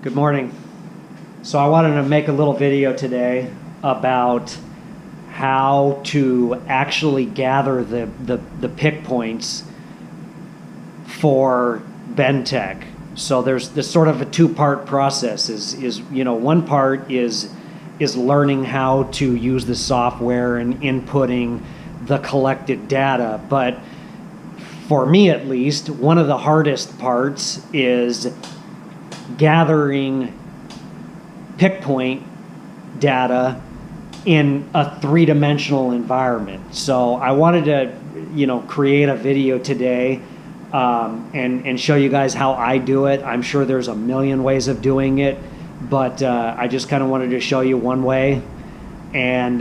Good morning. So I wanted to make a little video today about how to actually gather the pick points for Bentech. So there's this sort of a two-part process. One part is learning how to use the software and inputting the collected data. But for me, at least, one of the hardest parts is gathering pick point data in a three-dimensional environment. So I wanted to, create a video today and show you guys how I do it. I'm sure there's a million ways of doing it, but I just kind of wanted to show you one way and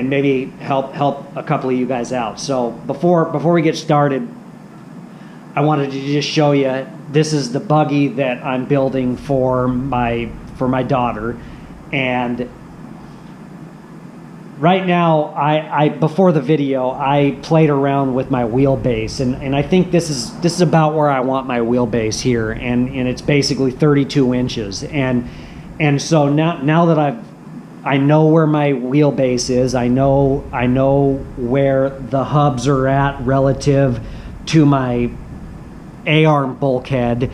maybe help a couple of you guys out. So before we get started, I wanted to just show you, this is the buggy that I'm building for my daughter. And right now, I before the video, I played around with my wheelbase, and I think this is about where I want my wheelbase here, and it's basically 32 inches. And so now that I know where my wheelbase is, I know where the hubs are at relative to my A-arm bulkhead.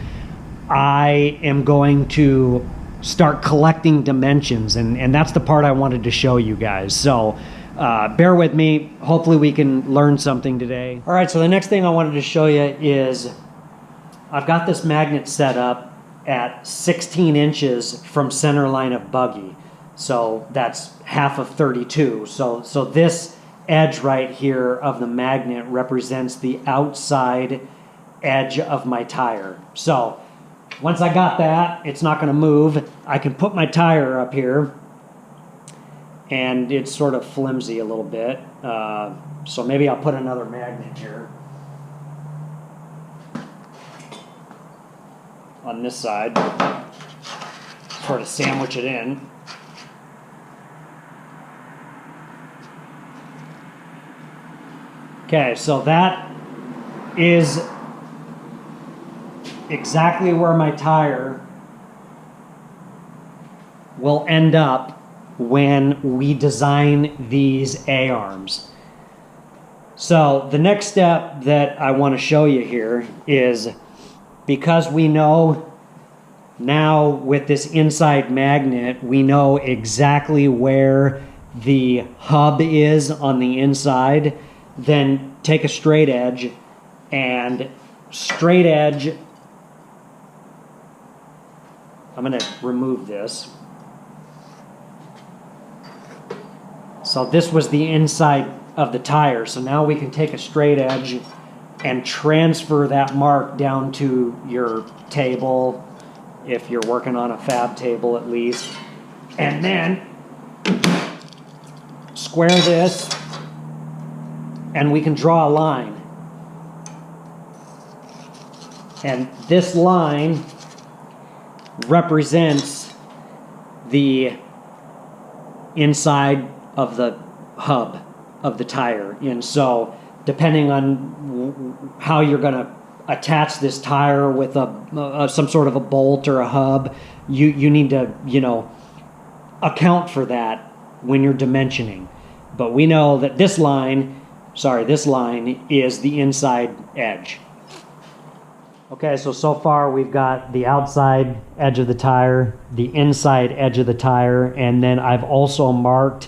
I am going to start collecting dimensions, and that's the part I wanted to show you guys. So bear with me. Hopefully we can learn something today. All right, so the next thing I wanted to show you is I've got this magnet set up at 16 inches from center line of buggy. So that's half of 32. So this edge right here of the magnet represents the outside edge of my tire. So once I got that, it's not going to move. I can put my tire up here, and it's sort of flimsy a little bit. So maybe I'll put another magnet here on this side, sort of sandwich it in. Okay, so that is exactly where my tire will end up when we design these A-arms. So the next step that I want to show you here is, because we know now with this inside magnet, we know exactly where the hub is on the inside, then take a straight edge and straight edge. I'm going to remove this. So this was the inside of the tire. So now we can take a straight edge and transfer that mark down to your table, if you're working on a fab table at least. And then square this, and we can draw a line. And this line represents the inside of the hub of the tire. And so depending on how you're going to attach this tire with some sort of a bolt or a hub, you need to account for that when you're dimensioning. But we know that this line is the inside edge. Okay, so far we've got the outside edge of the tire, the inside edge of the tire, and then I've also marked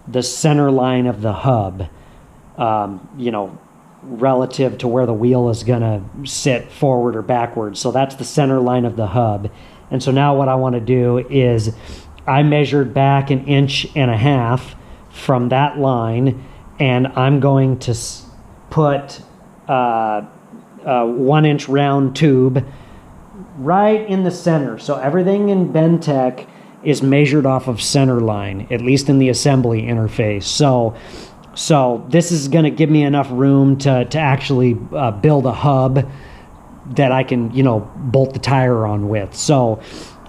the center line of the hub, relative to where the wheel is going to sit forward or backwards. So that's the center line of the hub. And so now what I want to do is I measured back 1.5 inches from that line, and I'm going to put a 1-inch round tube right in the center. So everything in Bentech is measured off of center line, at least in the assembly interface. So this is going to give me enough room to actually build a hub that I can, bolt the tire on with. So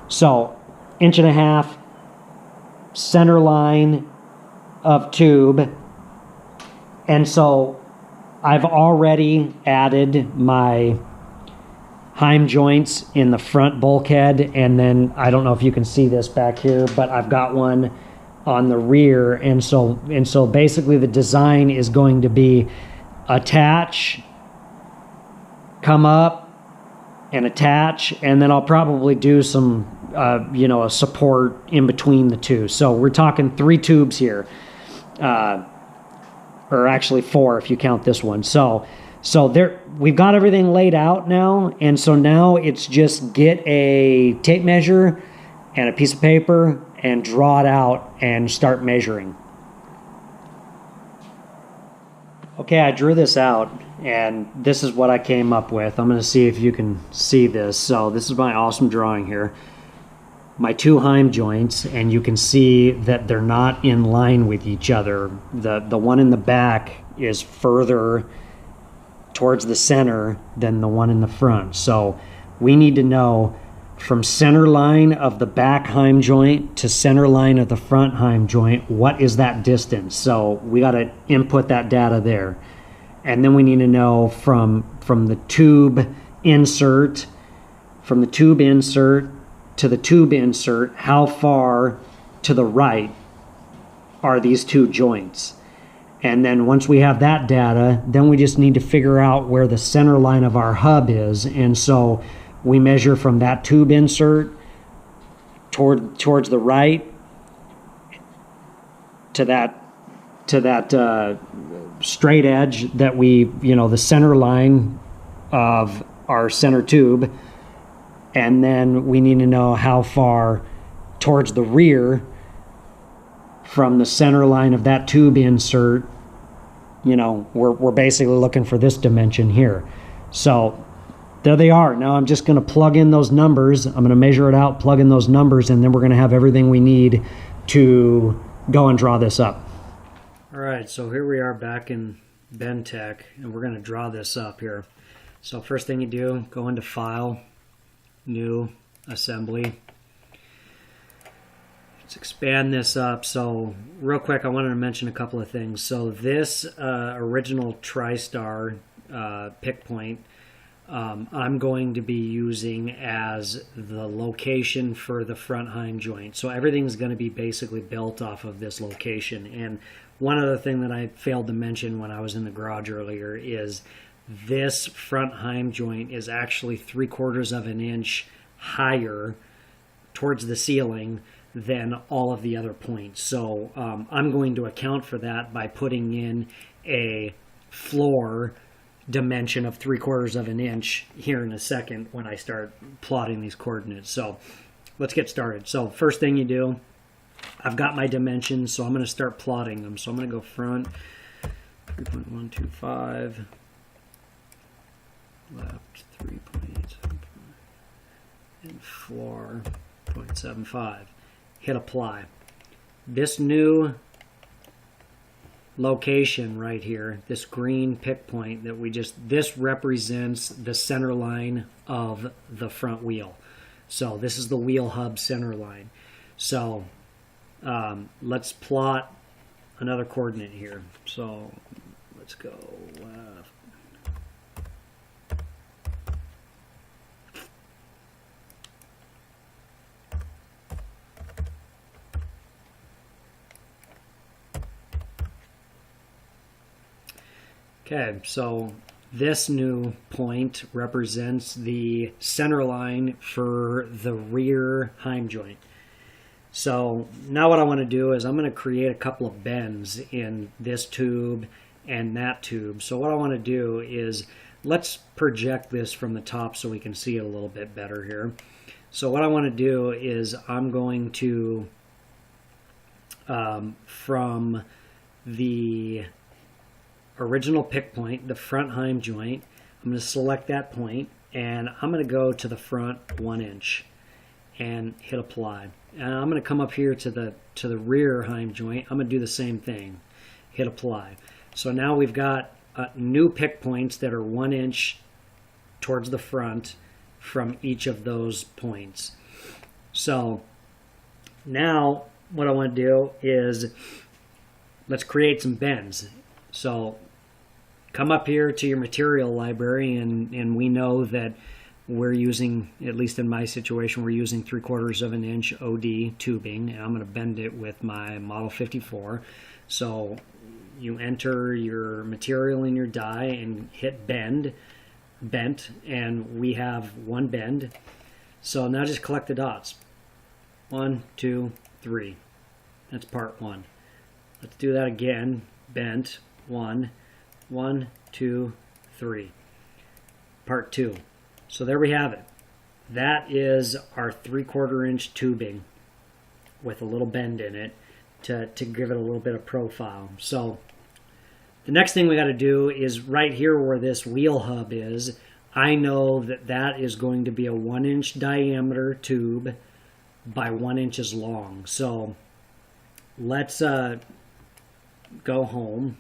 1.5 inches, center line of tube. And so I've already added my heim joints in the front bulkhead, and then I don't know if you can see this back here, but I've got one on the rear. And so basically the design is going to be attach, come up, and attach, and then I'll probably do some a support in between the two. So we're talking 3 tubes here, or actually 4 if you count this one. So there, we've got everything laid out now, and so now it's just get a tape measure and a piece of paper and draw it out and start measuring. Okay, I drew this out, and this is what I came up with. I'm going to see if you can see this. So this is my awesome drawing here. My 2 heim joints, and you can see that they're not in line with each other. The one in the back is further towards the center than the one in the front. So we need to know from center line of the back heim joint to center line of the front heim joint, what is that distance? So we got to input that data there. And then we need to know from the tube insert, to the tube insert, how far to the right are these 2 joints. And then once we have that data, then we just need to figure out where the center line of our hub is. And so we measure from that tube insert towards the right to that straight edge that we, the center line of our center tube. And then we need to know how far towards the rear from the center line of that tube insert. We're basically looking for this dimension here. So there they are. Now I'm just going to plug in those numbers. I'm going to measure it out, plug in those numbers, and then we're going to have everything we need to go and draw this up. All right, so here we are back in BenTech, and we're going to draw this up here. So first thing you do, go into File, New, Assembly. Let's expand this up. So real quick, I wanted to mention a couple of things. So this original TriStar Pickpoint, I'm going to be using as the location for the front heim joint. So everything's going to be basically built off of this location. And one other thing that I failed to mention when I was in the garage earlier is this front heim joint is actually 3/4 of an inch higher towards the ceiling than all of the other points. So I'm going to account for that by putting in a floor dimension of 3/4 of an inch here in a second when I start plotting these coordinates. So let's get started. So first thing you do, I've got my dimensions, so I'm going to start plotting them. So I'm going to go front 3.125, left 3.875, and floor 0.75. Hit apply. This new location right here, this green pick point that this represents the center line of the front wheel. So this is the wheel hub center line. So let's plot another coordinate here. So let's go left. Okay, so this new point represents the center line for the rear heim joint. So now what I want to do is I'm going to create a couple of bends in this tube and that tube. So what I want to do is let's project this from the top so we can see it a little bit better here. So what I want to do is I'm going to, from the original pick point, the front heim joint, I'm going to select that point and I'm going to go to the front 1 inch and hit apply. And I'm going to come up here to the rear heim joint. I'm going to do the same thing, hit apply. So now we've got new pick points that are 1 inch towards the front from each of those points. So now what I want to do is let's create some bends. So come up here to your material library, and we know that we're using, at least in my situation, we're using 3/4 of an inch OD tubing, and I'm going to bend it with my Model 54. So you enter your material in your die and hit bent, and we have one bend. So now just collect the dots. 1, 2, 3. That's part 1. Let's do that again. Bent. 1, 2, 3. Part 2. So there we have it. That is our 3/4 inch tubing with a little bend in it to give it a little bit of profile. So the next thing we got to do is right here where this wheel hub is, I know that that is going to be a 1 inch diameter tube by 1 inches long. So let's go home,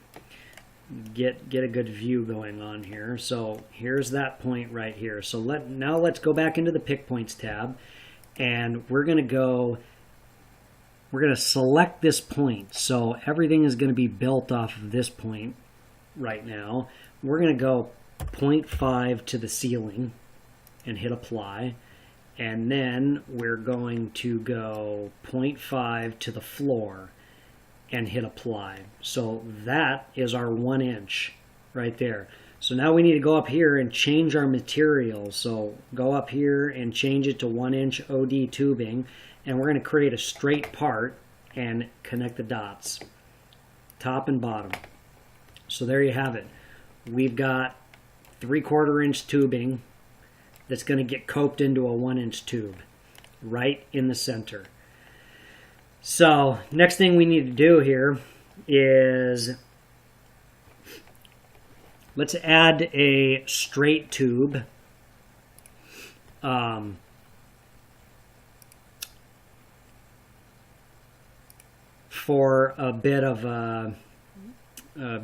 get a good view going on here. So here's that point right here. So now let's go back into the Pickpoints tab, and we're going to select this point. So everything is going to be built off of this point right now. We're going to go 0.5 to the ceiling and hit apply. And then we're going to go 0.5 to the floor and hit apply. So that is our 1 inch right there. So now we need to go up here and change our material. So go up here and change it to 1 inch OD tubing, and we're going to create a straight part and connect the dots, top and bottom. So there you have it. We've got 3/4 inch tubing that's going to get coped into a 1 inch tube right in the center. So next thing we need to do here is let's add a straight tube for a bit of a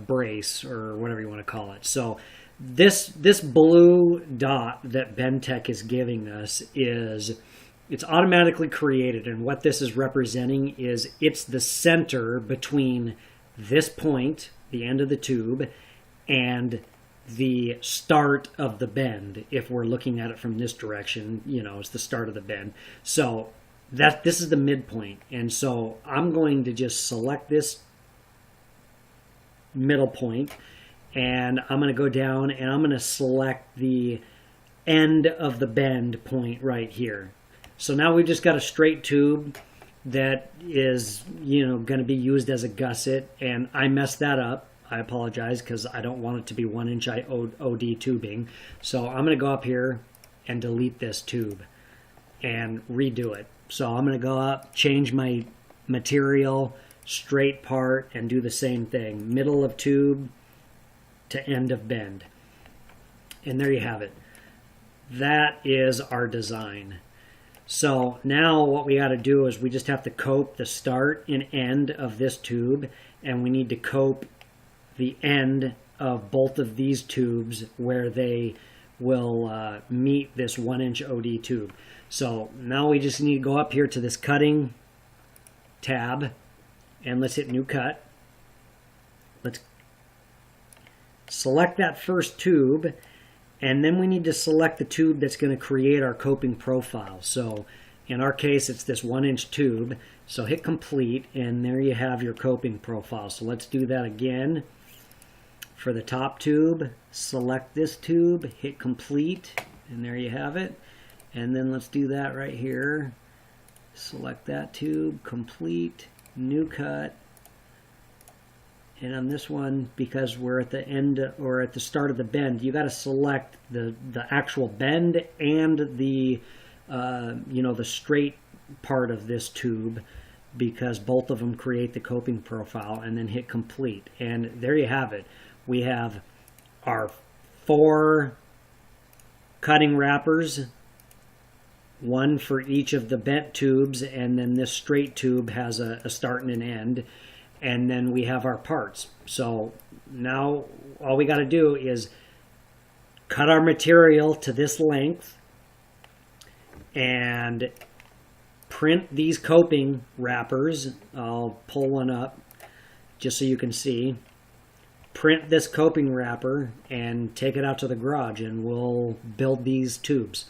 brace, or whatever you want to call it. So this blue dot that Bentech is giving us it's automatically created, and what this is representing is it's the center between this point, the end of the tube, and the start of the bend. If we're looking at it from this direction, it's the start of the bend. So this is the midpoint, and so I'm going to just select this middle point, and I'm going to go down and I'm going to select the end of the bend point right here. So now we've just got a straight tube that is, going to be used as a gusset, and I messed that up. I apologize because I don't want it to be 1 inch OD tubing. So I'm going to go up here and delete this tube and redo it. So I'm going to go up, change my material, straight part, and do the same thing. Middle of tube to end of bend. And there you have it. That is our design. So now what we got to do is we just have to cope the start and end of this tube, and we need to cope the end of both of these tubes where they will meet this 1 inch OD tube. So now we just need to go up here to this cutting tab, and let's hit new cut. Let's select that first tube, and then we need to select the tube that's going to create our coping profile. So in our case, it's this 1 inch tube. So hit complete, and there you have your coping profile. So let's do that again. For the top tube, select this tube, hit complete, and there you have it. And then let's do that right here. Select that tube, complete, new cut. And on this one, because we're at the end or at the start of the bend, you got to select the actual bend and the the straight part of this tube, because both of them create the coping profile, and then hit complete. And there you have it. We have our 4 cutting wrappers, one for each of the bent tubes, and then this straight tube has a start and an end. And then we have our parts. So now all we got to do is cut our material to this length and print these coping wrappers. I'll pull one up just so you can see. print this coping wrapper and take it out to the garage, and we'll build these tubes.